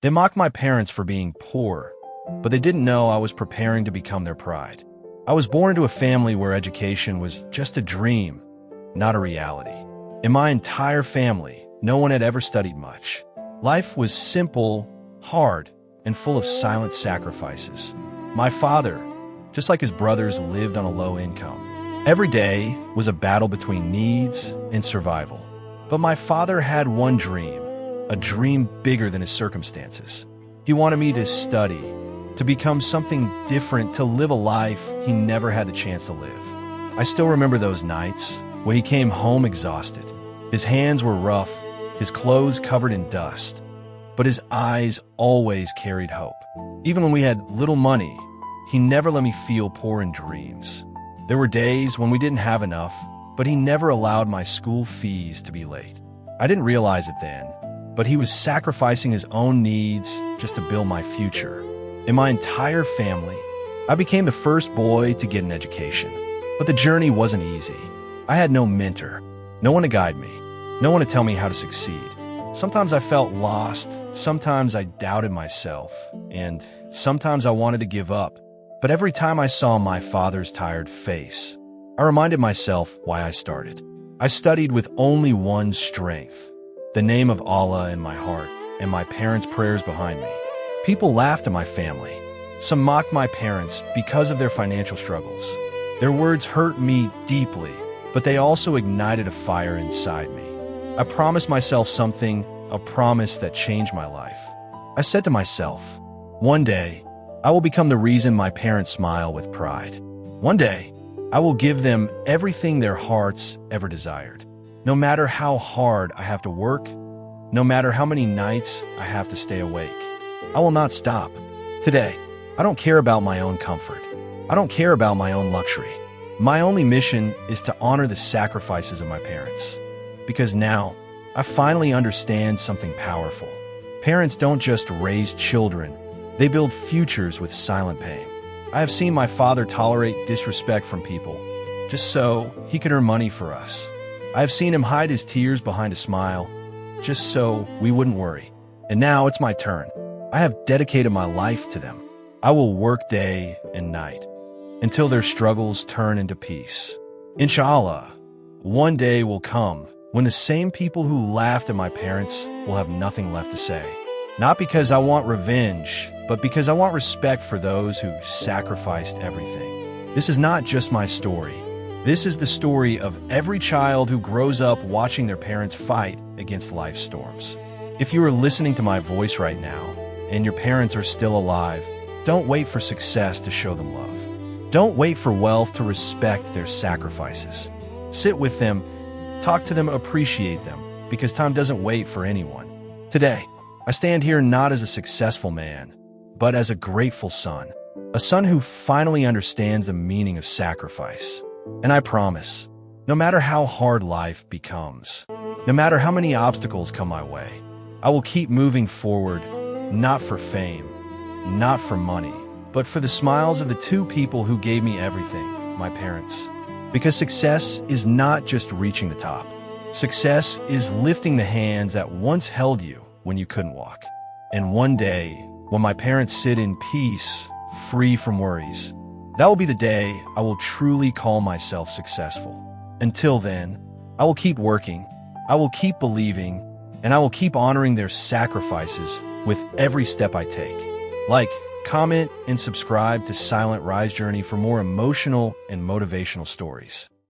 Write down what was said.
They mocked my parents for being poor, but they didn't know I was preparing to become their pride. I was born into a family where education was just a dream, not a reality. In my entire family, no one had ever studied much. Life was simple, hard, and full of silent sacrifices. My father, just like his brothers, lived on a low income. Every day was a battle between needs and survival. But my father had one dream, a dream bigger than his circumstances. He wanted me to study, to become something different, to live a life he never had the chance to live. I still remember those nights when he came home exhausted. His hands were rough, his clothes covered in dust, but his eyes always carried hope. Even when we had little money, he never let me feel poor in dreams. There were days when we didn't have enough, but he never allowed my school fees to be late. I didn't realize it then, but he was sacrificing his own needs just to build my future. In my entire family, I became the first boy to get an education. But the journey wasn't easy. I had no mentor, no one to guide me, no one to tell me how to succeed. Sometimes I felt lost, sometimes I doubted myself, and sometimes I wanted to give up. But every time I saw my father's tired face, I reminded myself why I started. I studied with only one strength, the name of Allah in my heart and my parents' prayers behind me. People laughed at my family. Some mocked my parents because of their financial struggles. Their words hurt me deeply, but they also ignited a fire inside me. I promised myself something, a promise that changed my life. I said to myself, one day, I will become the reason my parents smile with pride. One day, I will give them everything their hearts ever desired. No matter how hard I have to work, no matter how many nights I have to stay awake, I will not stop. Today, I don't care about my own comfort. I don't care about my own luxury. My only mission is to honor the sacrifices of my parents. Because now, I finally understand something powerful. Parents don't just raise children, they build futures with silent pain. I have seen my father tolerate disrespect from people, just so he could earn money for us. I have seen him hide his tears behind a smile, just so we wouldn't worry. And now it's my turn. I have dedicated my life to them. I will work day and night until their struggles turn into peace. Inshallah, one day will come when the same people who laughed at my parents will have nothing left to say. Not because I want revenge, but because I want respect for those who sacrificed everything. This is not just my story. This is the story of every child who grows up watching their parents fight against life's storms. If you are listening to my voice right now, and your parents are still alive, don't wait for success to show them love. Don't wait for wealth to respect their sacrifices. Sit with them, talk to them, appreciate them, because time doesn't wait for anyone. Today, I stand here not as a successful man, but as a grateful son, a son who finally understands the meaning of sacrifice. And I promise, no matter how hard life becomes, no matter how many obstacles come my way, I will keep moving forward, not for fame, not for money, but for the smiles of the two people who gave me everything, my parents. Because success is not just reaching the top. Success is lifting the hands that once held you when you couldn't walk. And one day, when my parents sit in peace, free from worries, that will be the day I will truly call myself successful. Until then, I will keep working, I will keep believing, and I will keep honoring their sacrifices with every step I take. Like, comment, and subscribe to Silent Rise Journey for more emotional and motivational stories.